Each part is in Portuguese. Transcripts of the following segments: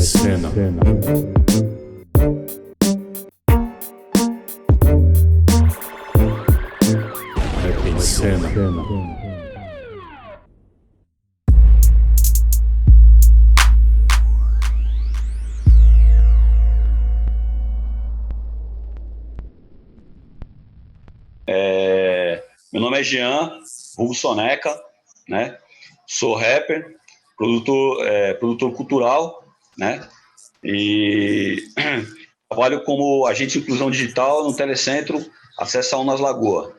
cena. Rap em cena. Meu nome é Jean, vulgo Soneca, né? Sou rapper, produtor cultural, né? E trabalho como agente de inclusão digital no Telecentro Acessa Unas Lagoa.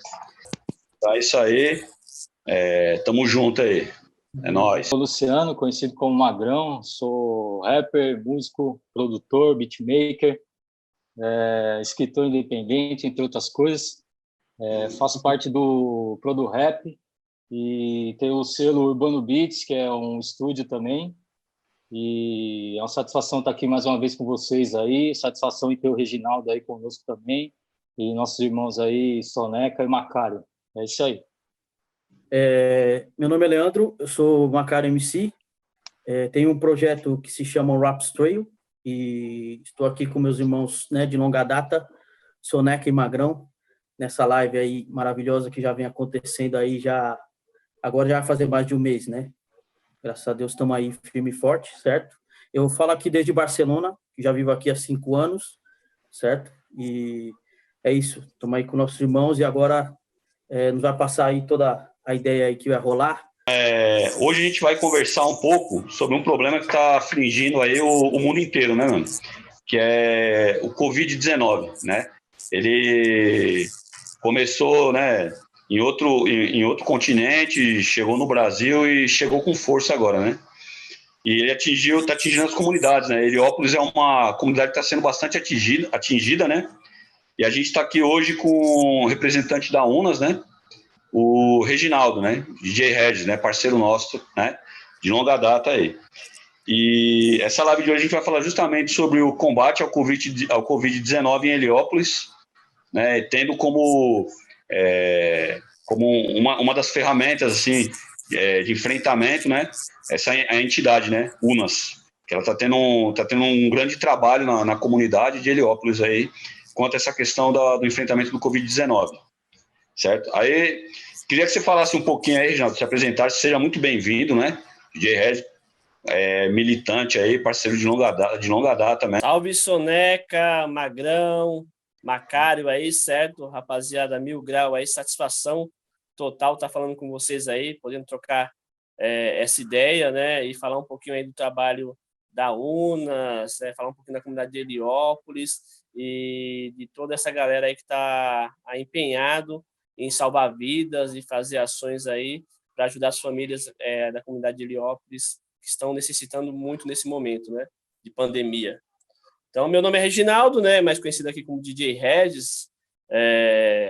Tá, isso aí. Tamo junto aí. É nóis. Sou Luciano, conhecido como Magrão, sou rapper, músico, produtor, beatmaker, escritor independente, entre outras coisas. Faço parte do Produ Rap e tenho o selo Urbano Beats, que é um estúdio também. E é uma satisfação estar aqui mais uma vez com vocês aí, satisfação em ter o Reginaldo aí conosco também, e nossos irmãos aí, Soneca e Macário. É isso aí. Meu nome é Leandro, eu sou Macário MC, tenho um projeto que se chama Raps Trail e estou aqui com meus irmãos, né, de longa data, Soneca e Magrão, nessa live aí maravilhosa que já vem acontecendo aí agora já vai fazer mais de um mês, né? Graças a Deus estamos aí firme e forte, certo? Eu falo aqui desde Barcelona, que já vivo aqui há 5 anos, certo? E é isso, estamos aí com nossos irmãos e agora nos vai passar aí toda a ideia aí que vai rolar. Hoje a gente vai conversar um pouco sobre um problema que está afligindo aí o mundo inteiro, né, mano? Que é o Covid-19, né? Ele começou, né, em outro continente, chegou no Brasil e chegou com força agora, né? E ele está atingindo as comunidades, né? Heliópolis é uma comunidade que está sendo bastante atingida, né? E a gente está aqui hoje com o representante da UNAS, né? O Reginaldo, né? DJ Regis, né? Parceiro nosso, né? De longa data aí. E essa live de hoje a gente vai falar justamente sobre o combate ao Covid-19 em Heliópolis, né? Tendo como uma das ferramentas assim de enfrentamento, né? A entidade, né? UNAS, que ela está tendo um grande trabalho na comunidade de Heliópolis aí quanto a essa questão do enfrentamento do Covid-19, certo? Aí queria que você falasse um pouquinho aí, Reginaldo, se apresentasse, seja muito bem-vindo, né? DJ Red, militante aí, parceiro de longa data, né? Salve Soneca, Magrão, Macário aí, certo? Rapaziada, 1000 grau aí, satisfação total estar falando com vocês aí, podendo trocar essa ideia, né? E falar um pouquinho aí do trabalho da UNAS, né? Falar um pouquinho da comunidade de Heliópolis e de toda essa galera aí que está empenhado em salvar vidas e fazer ações aí para ajudar as famílias da comunidade de Heliópolis que estão necessitando muito nesse momento, né, de pandemia. Então, meu nome é Reginaldo, né, mais conhecido aqui como DJ Regis.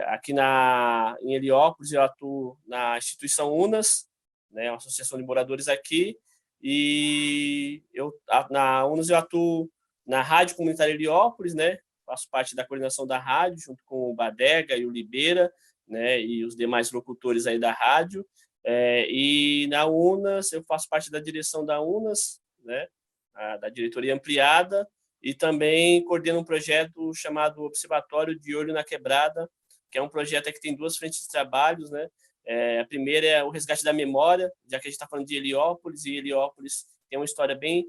Aqui em Heliópolis eu atuo na instituição UNAS, né, uma associação de moradores aqui, e na UNAS eu atuo na Rádio Comunitária Heliópolis, né, faço parte da coordenação da rádio, junto com o Badega e o Libeira, né, e os demais locutores aí da rádio. E na UNAS, eu faço parte da direção da UNAS, né, da diretoria ampliada, e também coordeno um projeto chamado Observatório de Olho na Quebrada, que é um projeto que tem 2 frentes de trabalhos, né? A primeira é o resgate da memória, já que a gente está falando de Heliópolis, e Heliópolis tem uma história bem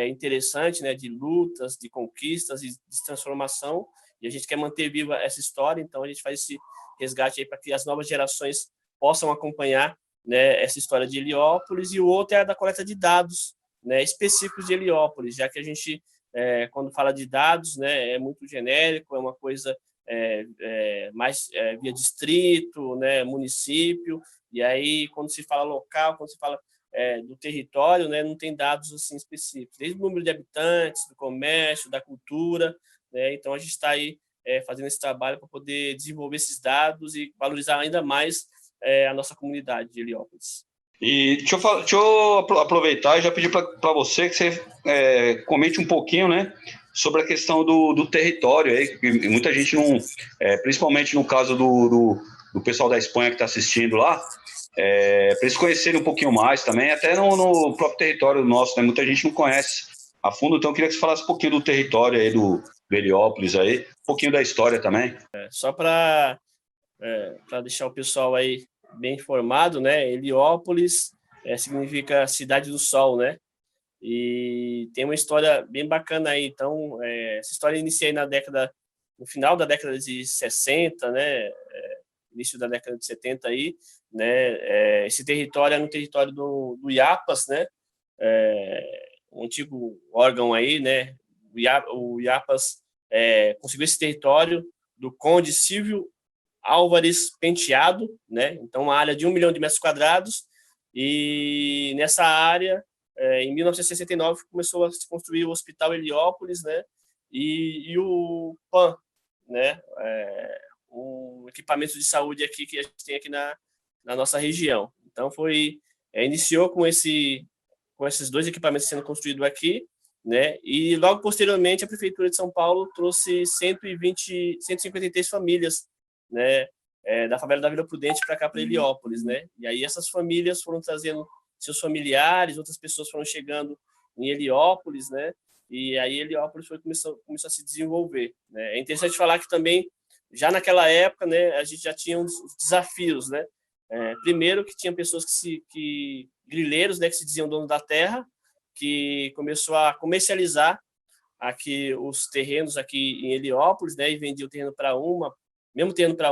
interessante, né, de lutas, de conquistas e de transformação, e a gente quer manter viva essa história, então a gente faz esse resgate aí para que as novas gerações possam acompanhar, né, essa história de Heliópolis. E o outro é a da coleta de dados, né, específicos de Heliópolis, já que a gente, quando fala de dados, né, é muito genérico, é uma coisa mais via distrito, né, município, e aí quando se fala local, quando se fala do território, né, não tem dados assim específicos, desde o número de habitantes, do comércio, da cultura, né, então a gente está aí fazendo esse trabalho para poder desenvolver esses dados e valorizar ainda mais a nossa comunidade de Heliópolis. E deixa eu aproveitar e já pedir para você que você comente um pouquinho, né, sobre a questão do território aí, que muita gente não, principalmente no caso do pessoal da Espanha que está assistindo lá, para eles conhecerem um pouquinho mais também, até no próprio território nosso, né, muita gente não conhece a fundo, então eu queria que você falasse um pouquinho do território aí do Heliópolis aí, um pouquinho da história também. Só para deixar o pessoal aí bem informado, né? Heliópolis significa Cidade do Sol, né? E tem uma história bem bacana aí. Então, essa história inicia aí no final da década de 60, né? Início da década de 70 aí, né? Esse território era um território do IAPAS, né? Um antigo órgão aí, né? O IAPAS conseguiu esse território do Conde Silvio Álvares Penteado, né? Então, uma área de 1 milhão de metros quadrados, e nessa área, em 1969, começou a se construir o Hospital Heliópolis, né? E o PAN, né? Um equipamento de saúde aqui que a gente tem aqui na nossa região. Então, iniciou com esses dois equipamentos sendo construídos aqui, né? E logo posteriormente a prefeitura de São Paulo trouxe 153 famílias, né, da favela da Vila Prudente para cá, para Heliópolis, né? E aí essas famílias foram trazendo seus familiares, outras pessoas foram chegando em Heliópolis, né? E aí Heliópolis começou a se desenvolver, né? É interessante falar que também já naquela época, né, a gente já tinha uns desafios, né? Primeiro que tinha pessoas grileiros, né, que se diziam donos da terra, que começou a comercializar aqui os terrenos aqui em Heliópolis, né, e vendia o terreno para mesmo terreno para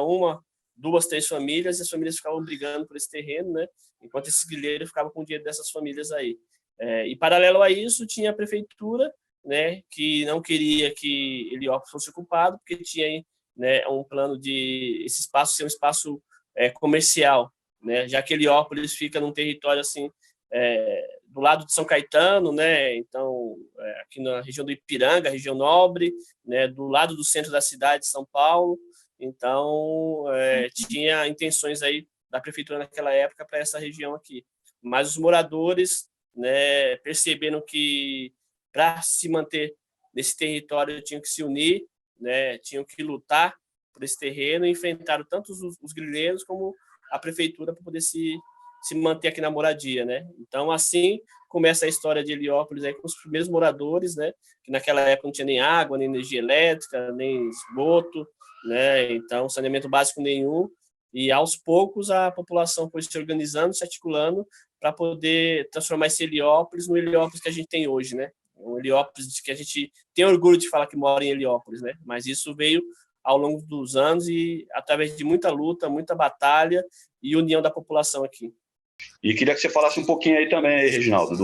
duas, três famílias, e as famílias ficavam brigando por esse terreno, né, enquanto esse grileiro ficava com o dinheiro dessas famílias aí. E paralelo a isso, tinha a prefeitura, né, que não queria que Heliópolis fosse ocupado, porque tinha aí, né, um plano de esse espaço ser um espaço comercial, né, já que Heliópolis fica num território assim, do lado de São Caetano, né? Então, aqui na região do Ipiranga, região nobre, né? Do lado do centro da cidade de São Paulo. Então, tinha intenções aí da prefeitura naquela época para essa região aqui. Mas os moradores, né, percebendo que para se manter nesse território tinham que se unir, né? Tinham que lutar por esse terreno, e enfrentaram tanto os grileiros como a prefeitura para poder se manter aqui na moradia, né? Então, assim começa a história de Heliópolis aí com os primeiros moradores, né? Que naquela época não tinha nem água, nem energia elétrica, nem esgoto, né? Então, saneamento básico nenhum. E aos poucos a população foi se organizando, se articulando para poder transformar esse Heliópolis no Heliópolis que a gente tem hoje, né? Um Heliópolis que a gente tem orgulho de falar que mora em Heliópolis, né? Mas isso veio ao longo dos anos e através de muita luta, muita batalha e união da população aqui. E queria que você falasse um pouquinho aí também, aí, Reginaldo,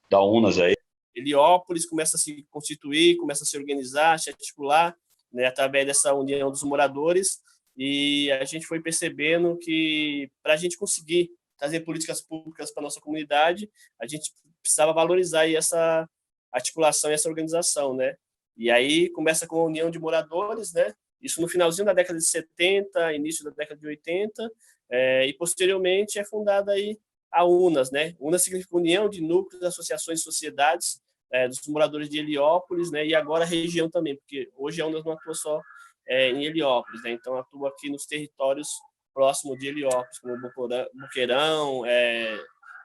da UNAS aí. Heliópolis começa a se constituir, começa a se organizar, se articular, né, através dessa união dos moradores, e a gente foi percebendo que para a gente conseguir trazer políticas públicas para a nossa comunidade, a gente precisava valorizar aí essa articulação e essa organização, né? E aí começa com a união de moradores, né? Isso no finalzinho da década de 70, início da década de 80, e posteriormente é fundada aí a UNAS, né? UNAS significa União de Núcleos, Associações e Sociedades dos moradores de Heliópolis, né? E agora a região também, porque hoje a UNAS não atua só em Heliópolis, né? Então atua aqui nos territórios próximos de Heliópolis, como Boqueirão,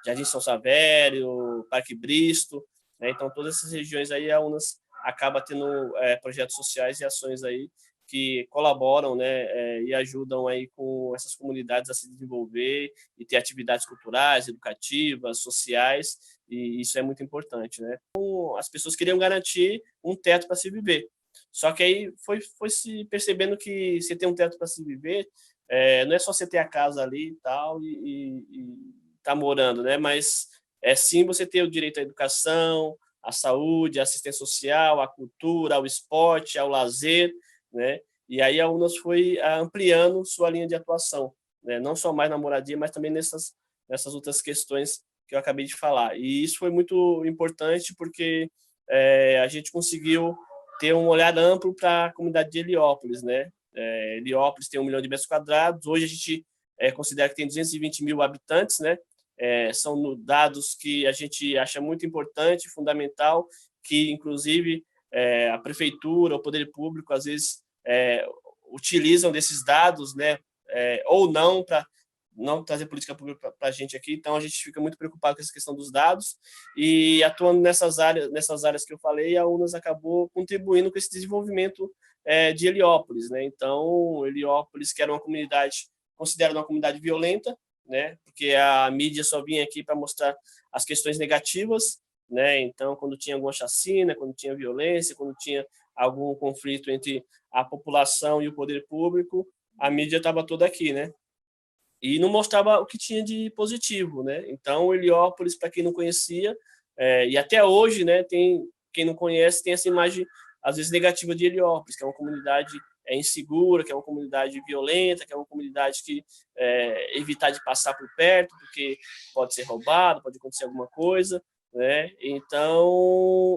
Jardim São Savério, Parque Bristo, né? Então todas essas regiões aí a UNAS acaba tendo projetos sociais e ações aí que colaboram, né, e ajudam aí com essas comunidades a se desenvolver e ter atividades culturais, educativas, sociais, e isso é muito importante, né? Então, as pessoas queriam garantir um teto para se viver, só que aí foi se percebendo que você ter um teto para se viver não é só você ter a casa ali e tal e tá morando, né? Mas sim você ter o direito à educação, à saúde, à assistência social, à cultura, ao esporte, ao lazer, né? E aí a UNAS foi ampliando sua linha de atuação, né? Não só mais na moradia, mas também nessas outras questões que eu acabei de falar. E isso foi muito importante porque a gente conseguiu ter um olhar amplo para a comunidade de Heliópolis, né? Heliópolis tem 1 milhão de metros quadrados, hoje a gente considera que tem 220 mil habitantes, né? São dados que a gente acha muito importante, fundamental, que inclusive a prefeitura, o poder público, às vezes utilizam desses dados, né, ou não, para não trazer política pública para a gente aqui, então a gente fica muito preocupado com essa questão dos dados, e atuando nessas áreas que eu falei, a UNAS acabou contribuindo com esse desenvolvimento de Heliópolis, né? Então, Heliópolis, que era uma comunidade, considerada uma comunidade violenta, né? Porque a mídia só vinha aqui para mostrar as questões negativas, né? Então, quando tinha alguma chacina, quando tinha violência, quando tinha algum conflito entre a população e o poder público, a mídia estava toda aqui, né? E não mostrava o que tinha de positivo, né? Então, Heliópolis, para quem não conhecia, e até hoje, né, quem não conhece tem essa imagem, às vezes, negativa de Heliópolis, que é uma comunidade insegura, que é uma comunidade violenta, que é uma comunidade que evitar de passar por perto, porque pode ser roubado, pode acontecer alguma coisa, né? Então,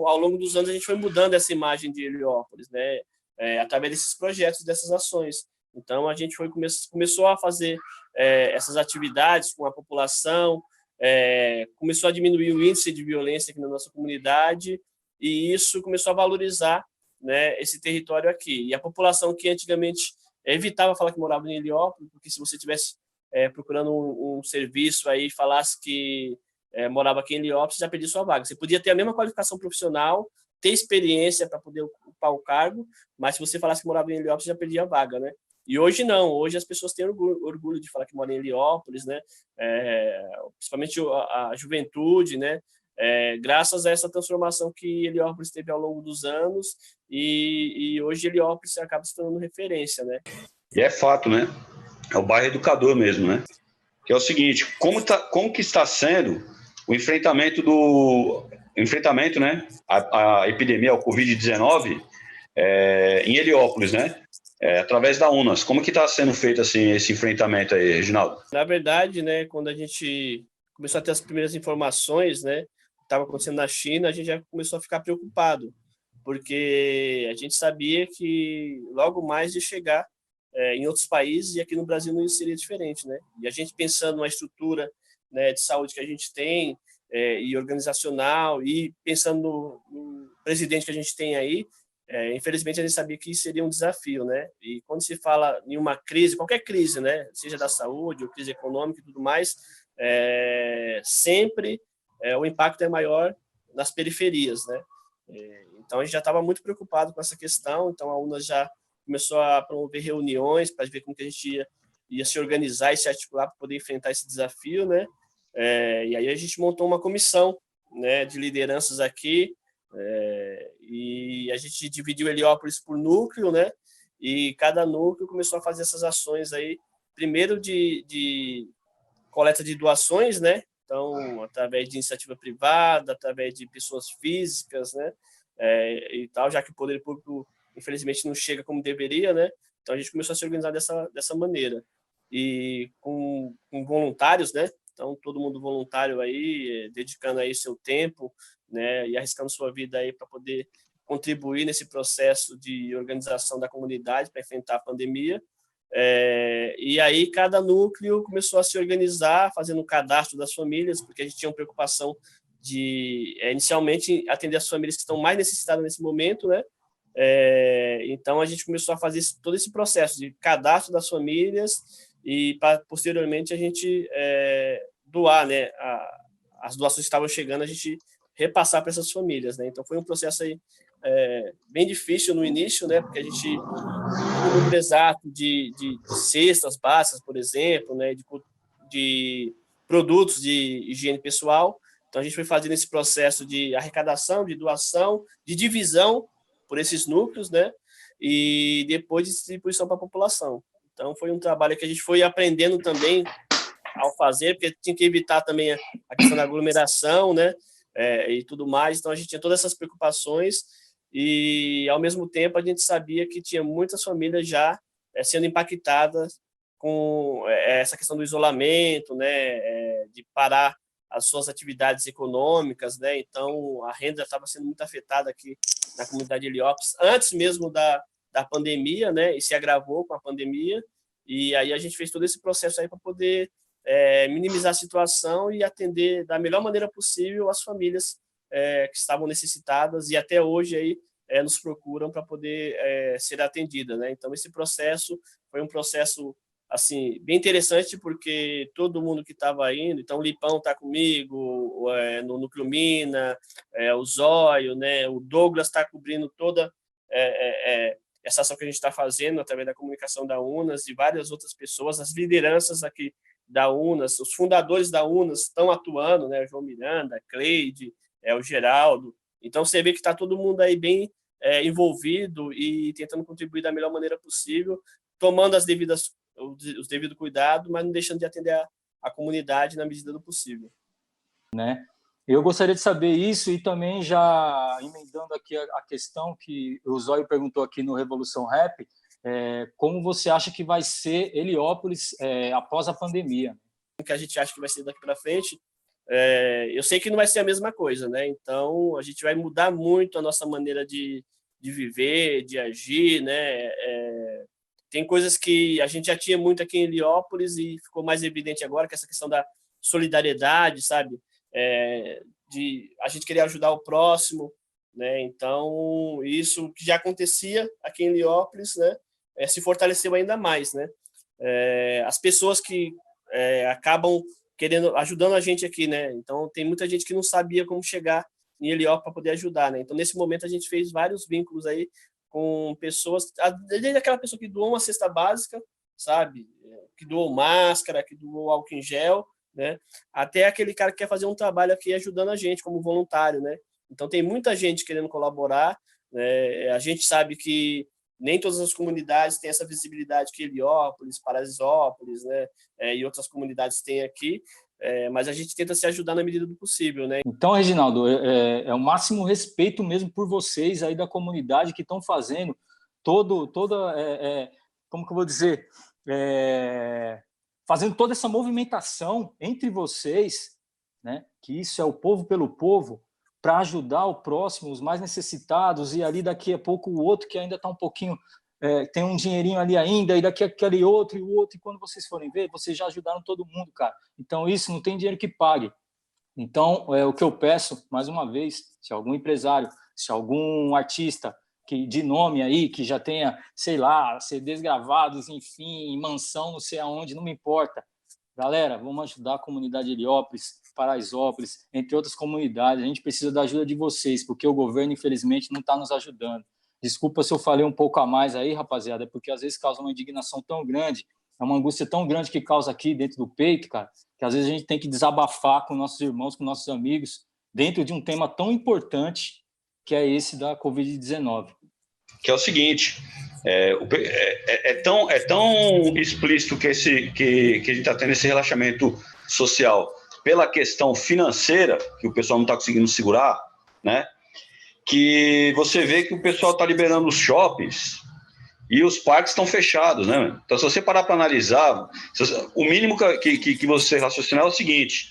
ao longo dos anos, a gente foi mudando essa imagem de Heliópolis, né? Através desses projetos, dessas ações. Então, a gente começou a fazer essas atividades com a população, começou a diminuir o índice de violência aqui na nossa comunidade, e isso começou a valorizar, né, esse território aqui. E a população que antigamente evitava falar que morava em Heliópolis, porque se você estivesse procurando um serviço aí e falasse que morava aqui em Heliópolis, já perdia sua vaga. Você podia ter a mesma qualificação profissional, ter experiência para poder ocupar o cargo, mas se você falasse que morava em Heliópolis, já perdia a vaga, né? E hoje não, hoje as pessoas têm orgulho de falar que moram em Heliópolis, né? Principalmente a juventude, né? Graças a essa transformação que Heliópolis teve ao longo dos anos, e hoje Heliópolis acaba se tornando referência, né? E é fato, né? É o bairro educador mesmo, né? Que é o seguinte, como que está sendo o enfrentamento né? A epidemia, o Covid-19, em Heliópolis, né? Através da UNAS. Como que está sendo feito assim, esse enfrentamento aí, Reginaldo? Na verdade, né, quando a gente começou a ter as primeiras informações, né, que estava acontecendo na China, a gente já começou a ficar preocupado, porque a gente sabia que logo mais ia chegar em outros países, e aqui no Brasil não seria diferente, né? E a gente pensando na estrutura, né, de saúde que a gente tem, e organizacional, e pensando no presidente que a gente tem aí, infelizmente a gente sabia que isso seria um desafio, né? E quando se fala em uma crise, qualquer crise, né, seja da saúde ou crise econômica e tudo mais, sempre o impacto é maior nas periferias, né? Então a gente já estava muito preocupado com essa questão, então a UNAS já começou a promover reuniões para ver como que a gente ia se organizar e se articular para poder enfrentar esse desafio, né? E aí a gente montou uma comissão, né, de lideranças aqui, e a gente dividiu Heliópolis por núcleo, né? E cada núcleo começou a fazer essas ações aí, primeiro de coleta de doações, né? Então, através de iniciativa privada, através de pessoas físicas, né? E tal, já que o poder público, infelizmente, não chega como deveria, né? Então, a gente começou a se organizar dessa maneira. E com voluntários, né? Então, todo mundo voluntário aí, dedicando aí seu tempo, né? E arriscando sua vida aí para poder contribuir nesse processo de organização da comunidade para enfrentar a pandemia. E aí cada núcleo começou a se organizar, fazendo o cadastro das famílias, porque a gente tinha uma preocupação de, inicialmente, atender as famílias que estão mais necessitadas nesse momento, né? Então, a gente começou a fazer todo esse processo de cadastro das famílias e, posteriormente, a gente doar, né? As doações que estavam chegando, a gente repassar para essas famílias, né? Então, foi um processo aí bem difícil no início, né? Porque a gente tinha um número exato de cestas básicas, por exemplo, né? De produtos de higiene pessoal. Então, a gente foi fazendo esse processo de arrecadação, de doação, de divisão por esses núcleos, né? E depois de distribuição para a população. Então, foi um trabalho que a gente foi aprendendo também ao fazer, porque tinha que evitar também a questão da aglomeração, né? E tudo mais. Então, a gente tinha todas essas preocupações e, ao mesmo tempo, a gente sabia que tinha muitas famílias já sendo impactadas com essa questão do isolamento, né? De parar as suas atividades econômicas, né? Então, a renda estava sendo muito afetada aqui na comunidade de Heliópolis, antes mesmo da pandemia, né? E se agravou com a pandemia. E aí a gente fez todo esse processo aí para poder minimizar a situação e atender da melhor maneira possível as famílias que estavam necessitadas e até hoje aí nos procuram para poder ser atendida, né? Então, esse processo foi um processo assim, bem interessante, porque todo mundo que estava indo, então o Lipão está comigo, no Núcleo Mina, o Zóio, né, o Douglas está cobrindo toda essa ação que a gente está fazendo através da comunicação da UNAS e várias outras pessoas, as lideranças aqui da UNAS, os fundadores da UNAS estão atuando, né, o João Miranda, a Cleide, o Geraldo. Então, você vê que está todo mundo aí bem envolvido e tentando contribuir da melhor maneira possível, tomando os devidos cuidados, mas não deixando de atender a comunidade na medida do possível. Eu gostaria de saber isso e também já emendando aqui a questão que o Zóio perguntou aqui no Revolução Rap, como você acha que vai ser Heliópolis após a pandemia? O que a gente acha que vai ser daqui para frente, eu sei que não vai ser a mesma coisa, né? Então, a gente vai mudar muito a nossa maneira de viver, de agir, né? Tem coisas que a gente já tinha muito aqui em Heliópolis e ficou mais evidente agora, que é essa questão da solidariedade, sabe? De a gente querer ajudar o próximo, né? Então, isso que já acontecia aqui em Heliópolis, né? Se fortaleceu ainda mais, né? As pessoas que acabam ajudando a gente aqui, né? Então, tem muita gente que não sabia como chegar em Heliópolis para poder ajudar, né? Então, nesse momento, a gente fez vários vínculos aí com pessoas, desde aquela pessoa que doou uma cesta básica, sabe? Que doou máscara, que doou álcool em gel, né? Até aquele cara que quer fazer um trabalho aqui ajudando a gente como voluntário, né? Então, tem muita gente querendo colaborar, né? A gente sabe que nem todas as comunidades têm essa visibilidade que Heliópolis, Paraisópolis, né? E outras comunidades têm aqui, mas a gente tenta se ajudar na medida do possível, né? Então, Reginaldo, é o máximo respeito mesmo por vocês aí da comunidade que estão fazendo como que eu vou dizer, fazendo toda essa movimentação entre vocês, né? Que isso é o povo pelo povo, para ajudar o próximo, os mais necessitados, e ali daqui a pouco o outro que ainda está um pouquinho, tem um dinheirinho ali ainda, e daqui aquele outro, e quando vocês forem ver, vocês já ajudaram todo mundo, cara. Então isso não tem dinheiro que pague. Então, o que eu peço, mais uma vez, se algum empresário, se algum artista de nome aí, que já tenha, sei lá, CDs gravados, enfim, mansão, não sei aonde, não me importa. Galera, vamos ajudar a comunidade de Heliópolis, Paraisópolis, entre outras comunidades. A gente precisa da ajuda de vocês, porque o governo, infelizmente, não está nos ajudando. Desculpa se eu falei um pouco a mais aí, rapaziada, porque às vezes causa uma indignação tão grande, é uma angústia tão grande que causa aqui dentro do peito, cara, que às vezes a gente tem que desabafar com nossos irmãos, com nossos amigos, dentro de um tema tão importante que é esse da Covid-19. Que é o seguinte, é tão explícito que a gente está tendo esse relaxamento social pela questão financeira, que o pessoal não está conseguindo segurar, né? Que você vê que o pessoal está liberando os shoppings e os parques estão fechados, né? Então, se você parar para analisar, o mínimo que você raciocinar é o seguinte,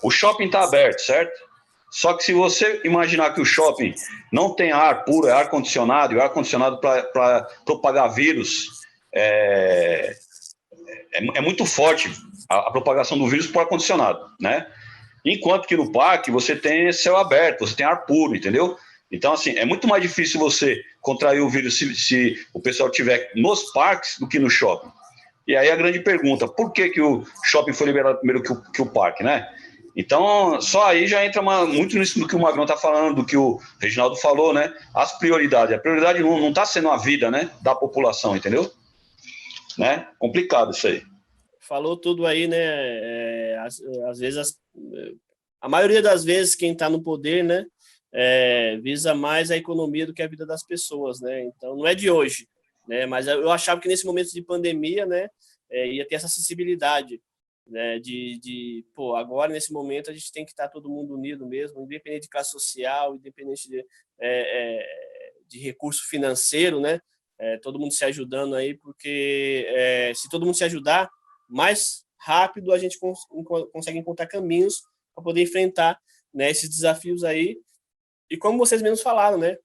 o shopping está aberto, certo? Só que se você imaginar que o shopping não tem ar puro, é ar-condicionado, e o ar-condicionado para propagar vírus é muito forte a propagação do vírus por ar-condicionado, né? Enquanto que no parque você tem céu aberto, você tem ar puro, entendeu? Então, assim, é muito mais difícil você contrair o vírus se o pessoal estiver nos parques do que no shopping. E aí a grande pergunta, por que o shopping foi liberado primeiro que o parque, né? Então, só aí já entra muito nisso do que o Magrão está falando, do que o Reginaldo falou, né? As prioridades. A prioridade não está sendo a vida, né, da população, entendeu? Né? Complicado isso aí. Falou tudo aí, né? Às vezes, a maioria das vezes, quem está no poder, né, visa mais a economia do que a vida das pessoas, né? Então, não é de hoje, né? Mas eu achava que nesse momento de pandemia, né, ia ter essa sensibilidade, né, pô, agora nesse momento a gente tem que estar todo mundo unido mesmo, independente de classe social, independente de recurso financeiro, né, todo mundo se ajudando aí, porque se todo mundo se ajudar, mais rápido a gente consegue encontrar caminhos para poder enfrentar, né, esses desafios aí, e como vocês mesmos falaram, né,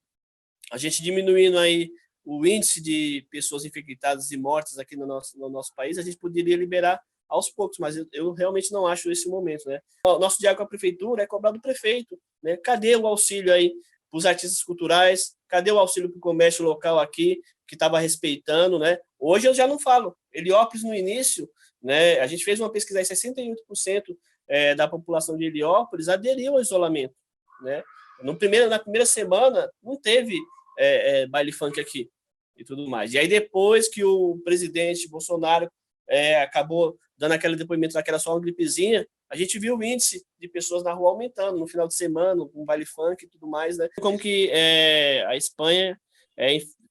a gente diminuindo aí o índice de pessoas infectadas e mortas aqui no nosso país, a gente poderia liberar aos poucos, mas eu realmente não acho esse momento, né? O nosso diálogo com a prefeitura é cobrar do prefeito, né? Cadê o auxílio aí os artistas culturais, cadê o auxílio para o comércio local aqui, que estava respeitando, né? Hoje eu já não falo. Heliópolis, no início, né, a gente fez uma pesquisa aí, 68% da população de Heliópolis aderiu ao isolamento, né? Na primeira semana, não teve baile funk aqui e tudo mais. E aí, depois que o presidente Bolsonaro acabou dando aquele depoimento daquela só uma gripezinha, a gente viu o índice de pessoas na rua aumentando no final de semana, com baile funk e tudo mais, né? Como que a Espanha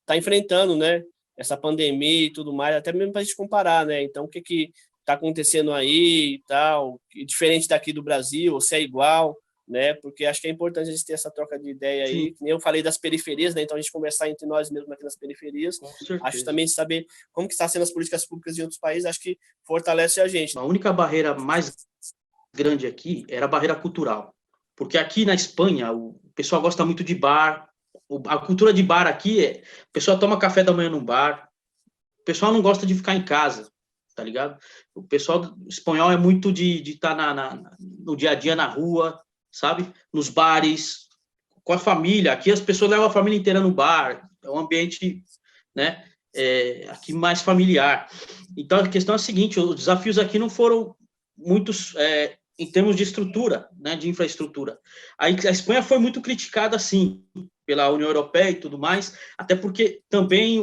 está enfrentando, né, essa pandemia e tudo mais, até mesmo para a gente comparar, né? Então, o que está acontecendo aí e tal, diferente daqui do Brasil, ou se é igual, né? Porque acho que é importante a gente ter essa troca de ideia aí. Que nem eu falei das periferias, né? Então a gente conversar entre nós mesmos aqui nas periferias. Acho também de saber como que está sendo as políticas públicas em outros países, acho que fortalece a gente. A única barreira mais grande aqui era a barreira cultural, porque aqui na Espanha o pessoal gosta muito de bar, a cultura de bar aqui o pessoal toma café da manhã no bar, o pessoal não gosta de ficar em casa, tá ligado? O pessoal espanhol é muito de estar no dia a dia na rua, sabe? Nos bares, com a família. Aqui as pessoas levam a família inteira no bar. É um ambiente, né, aqui mais familiar. Então, a questão é a seguinte, os desafios aqui não foram muitos em termos de estrutura, né, de infraestrutura. A Espanha foi muito criticada, sim, pela União Europeia e tudo mais, até porque também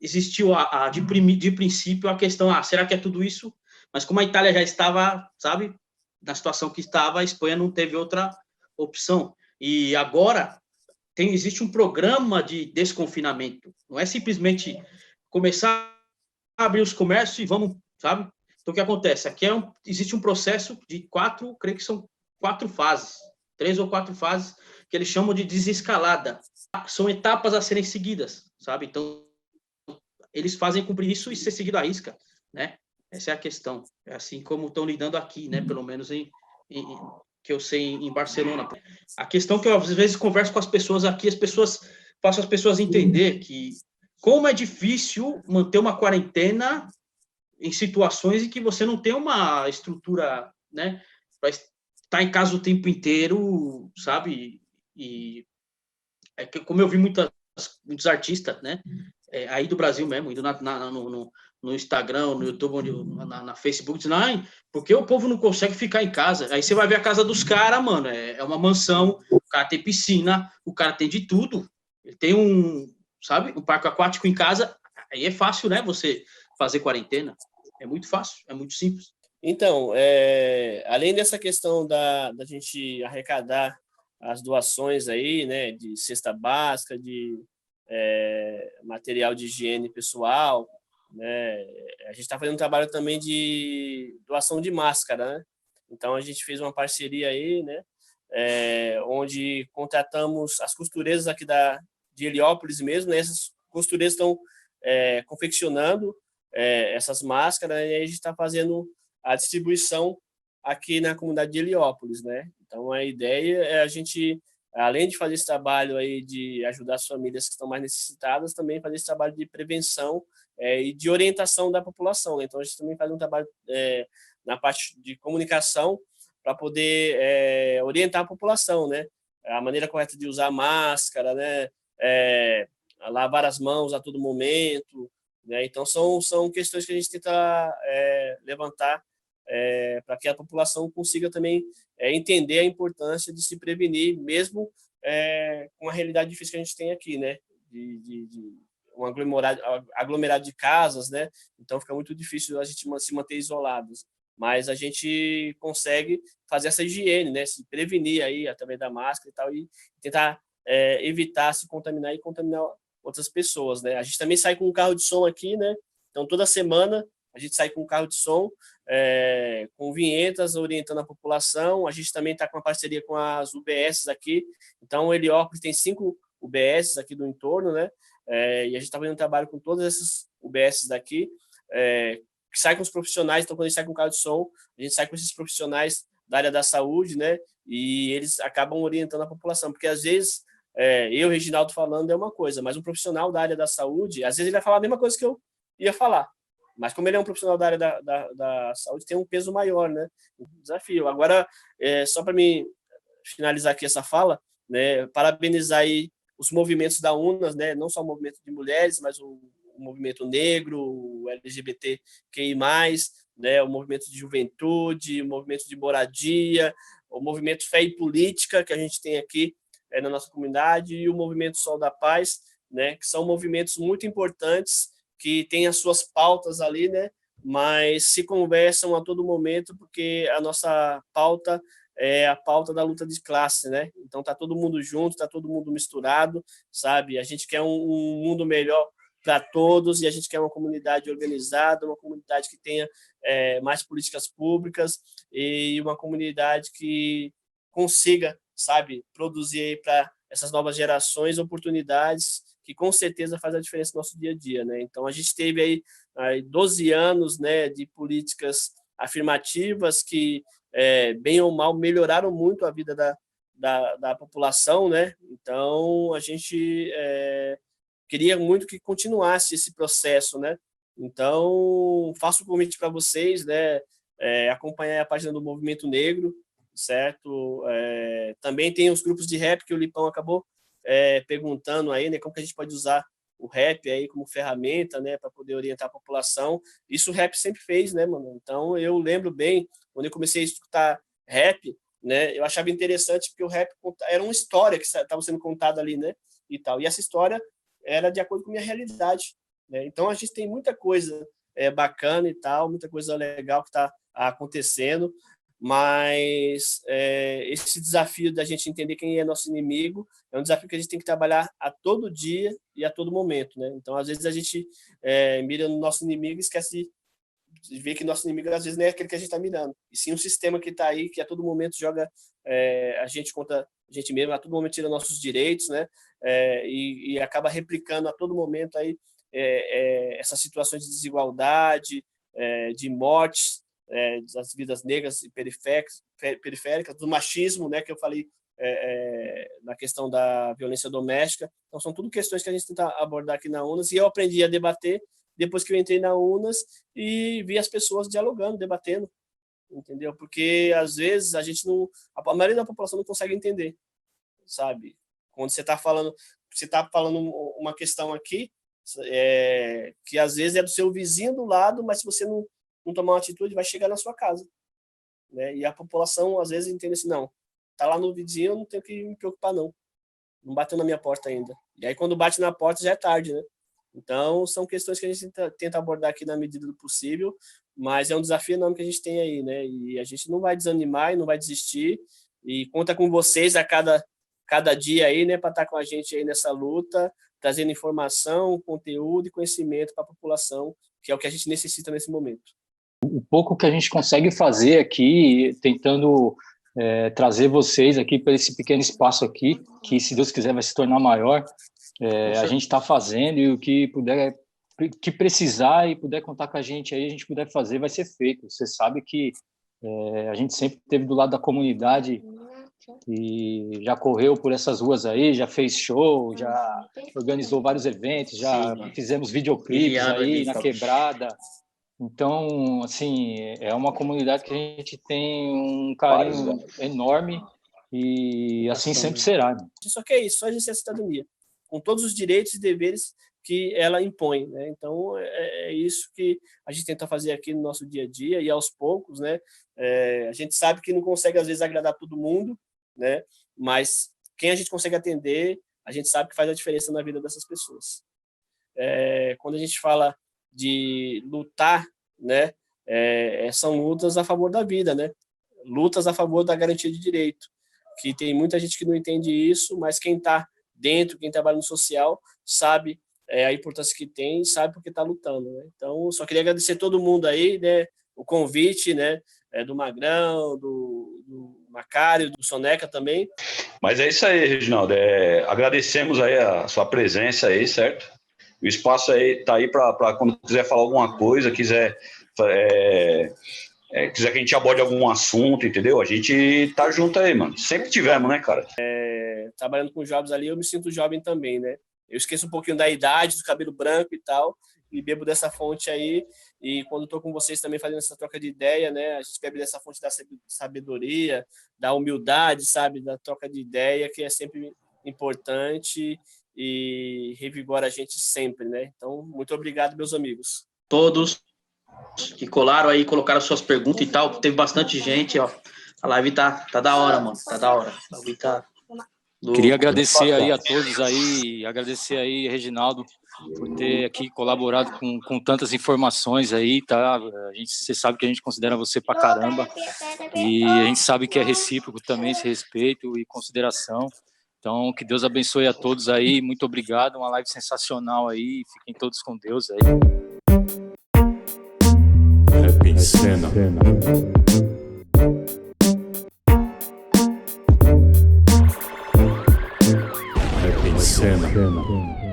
existiu de princípio a questão, será que é tudo isso? Mas como a Itália já estava, sabe, na situação que estava, a Espanha não teve outra opção. E agora existe um programa de desconfinamento. Não é simplesmente começar a abrir os comércios e vamos, sabe? Então, o que acontece? Aqui existe um processo de creio que são 4 fases, 3 ou 4 fases, que eles chamam de desescalada. São etapas a serem seguidas, sabe? Então, eles fazem cumprir isso e ser seguido à risca, né? Essa é a questão. É assim como estão lidando aqui, né? Pelo menos que eu sei em Barcelona. A questão que eu, às vezes, converso com as pessoas aqui, faço as pessoas entender que como é difícil manter uma quarentena em situações em que você não tem uma estrutura, né? Para estar em casa o tempo inteiro, sabe? E como eu vi muitos artistas, né? Aí do Brasil mesmo, indo no Instagram, no YouTube, na Facebook, dizendo, porque o povo não consegue ficar em casa. Aí você vai ver a casa dos caras, mano, é uma mansão, o cara tem piscina, o cara tem de tudo. Ele tem um parque aquático em casa, aí é fácil, né, você fazer quarentena. É muito fácil, é muito simples. Então, além dessa questão da gente arrecadar as doações aí, né, de cesta básica, de material de higiene pessoal, né, a gente está fazendo um trabalho também de doação de máscara, né? Então a gente fez uma parceria aí, né, onde contratamos as costureiras aqui de Heliópolis mesmo, né? Essas costureiras estão confeccionando essas máscaras, e aí a gente está fazendo a distribuição aqui na comunidade de Heliópolis, né? Então a ideia é a gente, além de fazer esse trabalho aí de ajudar as famílias que estão mais necessitadas, também fazer esse trabalho de prevenção e de orientação da população, né? Então a gente também faz um trabalho na parte de comunicação para poder orientar a população, né? A maneira correta de usar máscara, né? Lavar as mãos a todo momento, né? Então são questões que a gente tenta levantar para que a população consiga também entender a importância de se prevenir, mesmo com a realidade difícil que a gente tem aqui, né? De um aglomerado de casas, né? Então fica muito difícil a gente se manter isolados. Mas a gente consegue fazer essa higiene, né? Se prevenir aí através da máscara e tal, e tentar evitar se contaminar e contaminar outras pessoas, né? A gente também sai com um carro de som aqui, né? Então toda semana a gente sai com um carro de som, com vinhetas orientando a população. A gente também está com uma parceria com as UBS aqui. Então o Heliópolis tem 5 UBS aqui do entorno, né? E a gente está fazendo um trabalho com todas essas UBS daqui, que sai com os profissionais. Então, quando a gente sai com o carro de som, a gente sai com esses profissionais da área da saúde, né? E eles acabam orientando a população, porque às vezes eu, Reginaldo, falando é uma coisa, mas um profissional da área da saúde, às vezes ele vai falar a mesma coisa que eu ia falar, mas como ele é um profissional da área da saúde, tem um peso maior, né? Um desafio. Agora, só para me finalizar aqui essa fala, né? Parabenizar aí os movimentos da UNAS, né? Não só o movimento de mulheres, mas o movimento negro, o LGBTQI+, né? O movimento de juventude, o movimento de moradia, o movimento Fé e Política, que a gente tem aqui na nossa comunidade, e o movimento Sol da Paz, né? Que são movimentos muito importantes, que têm as suas pautas ali, né? Mas se conversam a todo momento, porque a nossa pauta é a pauta da luta de classe, né? Então tá todo mundo junto, tá todo mundo misturado, sabe? A gente quer um mundo melhor para todos, e a gente quer uma comunidade organizada, uma comunidade que tenha mais políticas públicas, e uma comunidade que consiga, sabe, produzir para essas novas gerações oportunidades que com certeza faz a diferença no nosso dia a dia, né? Então a gente teve aí 12 anos, né, de políticas afirmativas que, bem ou mal, melhoraram muito a vida da população, né? Então a gente queria muito que continuasse esse processo, né? Então faço o convite para vocês, né, acompanhar a página do Movimento Negro, certo? Também tem os grupos de rap que o Lipão acabou perguntando aí, né, como que a gente pode usar o rap aí como ferramenta, né, para poder orientar a população. Isso o rap sempre fez, né, mano? Então eu lembro bem, quando eu comecei a escutar rap, né, eu achava interessante porque o rap era uma história que estava sendo contada ali, né, e tal. E essa história era de acordo com a minha realidade, né? Então a gente tem muita coisa bacana e tal, muita coisa legal que está acontecendo, mas esse desafio da gente entender quem é nosso inimigo é um desafio que a gente tem que trabalhar a todo dia e a todo momento, né? Então, às vezes, a gente mira no nosso inimigo e esquece de ver que nosso inimigo, às vezes, não é aquele que a gente está mirando, e sim um sistema que está aí, que a todo momento joga a gente contra a gente mesmo, a todo momento tira nossos direitos, né? E acaba replicando a todo momento aí essas situações de desigualdade, de mortes, das vidas negras e periféricas, do machismo, né, que eu falei na questão da violência doméstica. Então, são tudo questões que a gente tenta abordar aqui na UNAS, e eu aprendi a debater depois que eu entrei na UNAS e vi as pessoas dialogando, debatendo, entendeu? Porque, às vezes, a maioria da população não consegue entender, sabe? Quando você está falando uma questão aqui, que às vezes é do seu vizinho do lado, mas se você não tomar uma atitude, vai chegar na sua casa, né? E a população, às vezes, entende assim, não, tá lá no vizinho, eu não tenho que me preocupar, não bateu na minha porta ainda. E aí, quando bate na porta, já é tarde, né? Então, são questões que a gente tenta abordar aqui na medida do possível, mas é um desafio enorme que a gente tem aí, né? E a gente não vai desanimar e não vai desistir, e conta com vocês a cada dia aí, né, para estar com a gente aí nessa luta, trazendo informação, conteúdo e conhecimento para a população, que é o que a gente necessita nesse momento. O pouco que a gente consegue fazer aqui, tentando trazer vocês aqui para esse pequeno espaço aqui, que, se Deus quiser, vai se tornar maior, a gente está fazendo, e o que puder, que precisar e puder contar com a gente aí, a gente puder fazer, vai ser feito. Você sabe que a gente sempre esteve do lado da comunidade e já correu por essas ruas aí, já fez show, já organizou vários eventos, já fizemos videoclipes aí na quebrada. Então, assim, é uma comunidade que a gente tem um carinho enorme, e assim sempre será. Só que é isso, só exercer a cidadania, com todos os direitos e deveres que ela impõe, né? Então, é isso que a gente tenta fazer aqui no nosso dia a dia, e aos poucos, né? A gente sabe que não consegue, às vezes, agradar todo mundo, né? Mas quem a gente consegue atender, a gente sabe que faz a diferença na vida dessas pessoas. Quando a gente fala de lutar, né, são lutas a favor da vida, né? Lutas a favor da garantia de direito, que tem muita gente que não entende isso, mas quem está dentro, quem trabalha no social, sabe a importância que tem, sabe porque está lutando, né? Então, só queria agradecer todo mundo aí, né, o convite, né, do Magrão, do Macário, do Soneca também. Mas é isso aí, Reginaldo. Agradecemos aí a sua presença aí, certo? O espaço aí tá aí para quando quiser falar alguma coisa, quiser que a gente aborde algum assunto, entendeu? A gente tá junto aí, mano. Sempre tivemos, né, cara? Trabalhando com jovens ali, eu me sinto jovem também, né? Eu esqueço um pouquinho da idade, do cabelo branco e tal, e bebo dessa fonte aí, E quando estou com vocês também fazendo essa troca de ideia, né, a gente bebe dessa fonte da sabedoria, da humildade, sabe, da troca de ideia, que é sempre importante e revigora a gente sempre, né? Então, muito obrigado, meus amigos. Todos que colaram aí, colocaram suas perguntas e tal. Teve bastante gente, ó. A live tá da hora, mano. Tá da hora. A live tá... Queria agradecer aí a todos aí, agradecer aí, Reginaldo, por ter aqui colaborado com tantas informações aí, tá? Você sabe que a gente considera você pra caramba e a gente sabe que é recíproco também esse respeito e consideração. Então, que Deus abençoe a todos aí, muito obrigado, uma live sensacional aí, fiquem todos com Deus aí. Rap em Cena. Rap em Cena.